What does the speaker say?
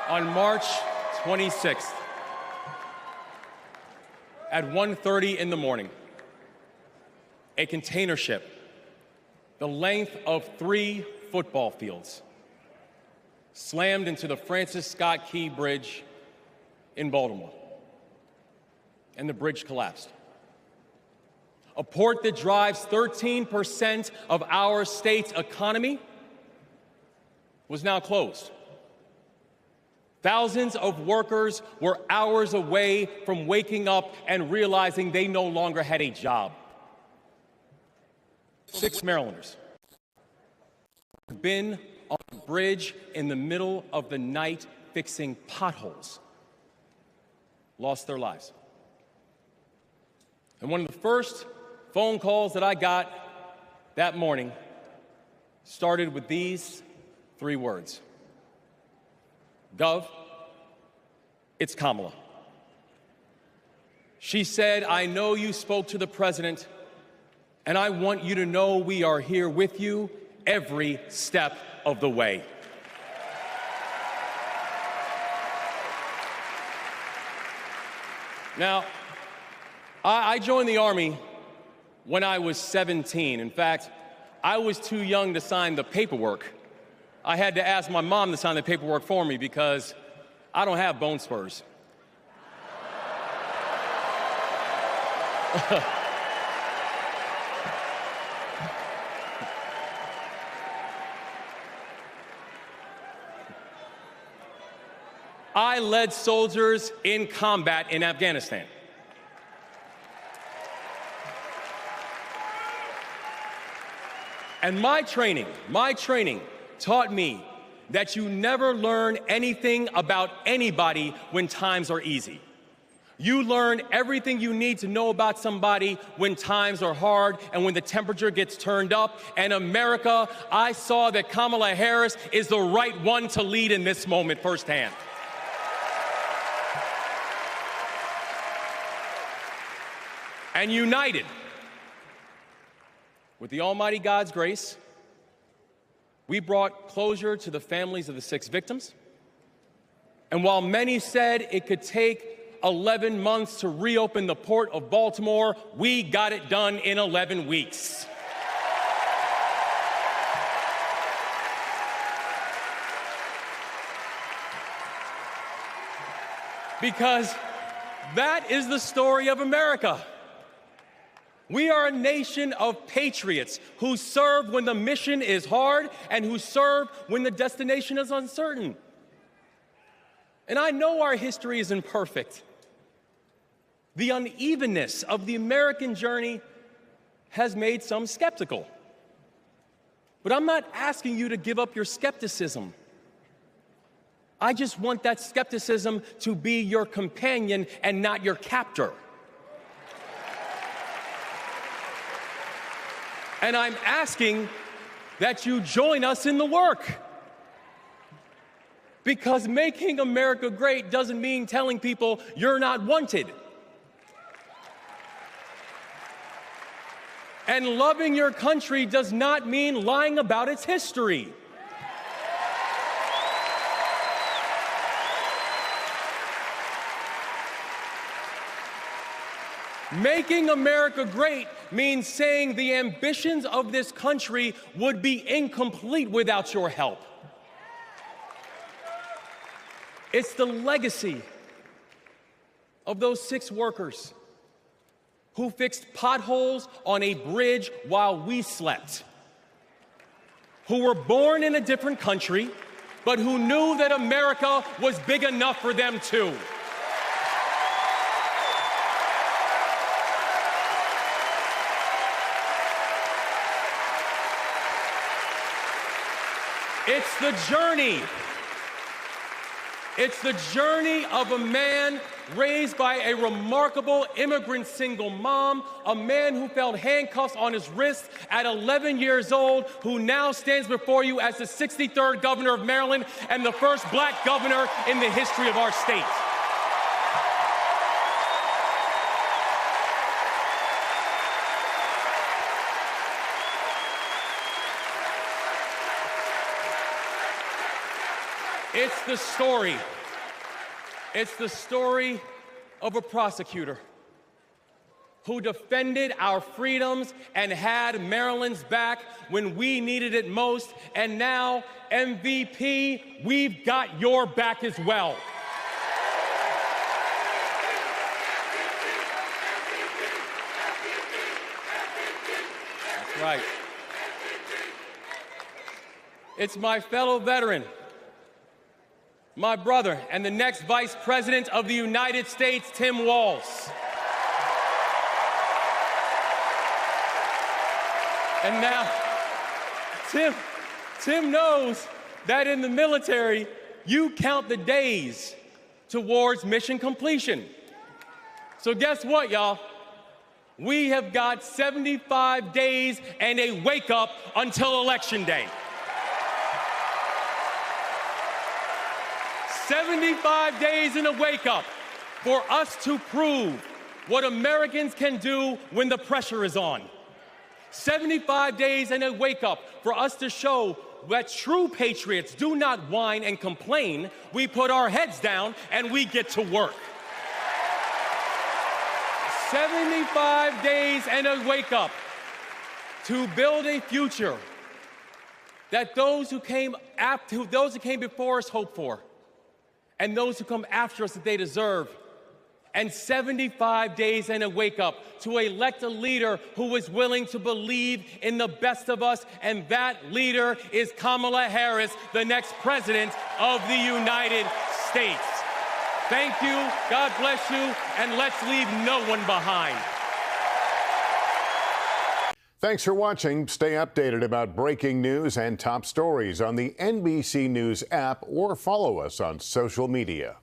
On March 26th, at 1:30 in the morning, a container ship the length of 3 football fields slammed into the Francis Scott Key Bridge in Baltimore, and the bridge collapsed. A port that drives 13% of our state's economy was now closed. Thousands of workers were hours away from waking up and realizing they no longer had a job. 6 Marylanders have been on the bridge in the middle of the night fixing potholes, lost their lives. And one of the first phone calls that I got that morning started with these 3 words: "Gov, it's Kamala." She said, "I know you spoke to the president, and I want you to know we are here with you every step of the way." Now, I joined the Army when I was 17. In fact, I was too young to sign the paperwork. I had to ask my mom to sign the paperwork for me because I don't have bone spurs. I led soldiers in combat in Afghanistan. And my training taught me that you never learn anything about anybody when times are easy. You learn everything you need to know about somebody when times are hard and when the temperature gets turned up. And America, I saw that Kamala Harris is the right one to lead in this moment firsthand. And united with the Almighty God's grace, we brought closure to the families of the 6 victims. And while many said it could take 11 months to reopen the port of Baltimore, we got it done in 11 weeks. Because that is the story of America. We are a nation of patriots who serve when the mission is hard and who serve when the destination is uncertain. And I know our history isn't perfect. The unevenness of the American journey has made some skeptical. But I'm not asking you to give up your skepticism. I just want that skepticism to be your companion and not your captor. And I'm asking that you join us in the work. Because making America great doesn't mean telling people you're not wanted. And loving your country does not mean lying about its history. Making America great means saying the ambitions of this country would be incomplete without your help. It's the legacy of those 6 workers who fixed potholes on a bridge while we slept, who were born in a different country, but who knew that America was big enough for them too. It's the journey. It's the journey of a man raised by a remarkable immigrant single mom, a man who felt handcuffs on his wrists at 11 years old, who now stands before you as the 63rd governor of Maryland and the first black governor in the history of our state. It's the story It's the story of a prosecutor who defended our freedoms and had Maryland's back when we needed it most. And now, MVP, we've got your back as well. That's right. It's my fellow veteran, my brother, and the next Vice President of the United States, Tim Walz. And now, Tim knows that in the military, you count the days towards mission completion. So guess what, y'all? We have got 75 days and a wake-up until Election Day. 75 days and a wake-up for us to prove what Americans can do when the pressure is on. 75 days and a wake-up for us to show that true patriots do not whine and complain. We put our heads down and we get to work. 75 days and a wake-up to build a future that those who came before us hope for, and those who come after us that they deserve. And 75 days and a wake-up to elect a leader who is willing to believe in the best of us, and that leader is Kamala Harris, the next president of the United States. Thank you, God bless you, and let's leave no one behind. Thanks for watching. Stay updated about breaking news and top stories on the NBC News app or follow us on social media.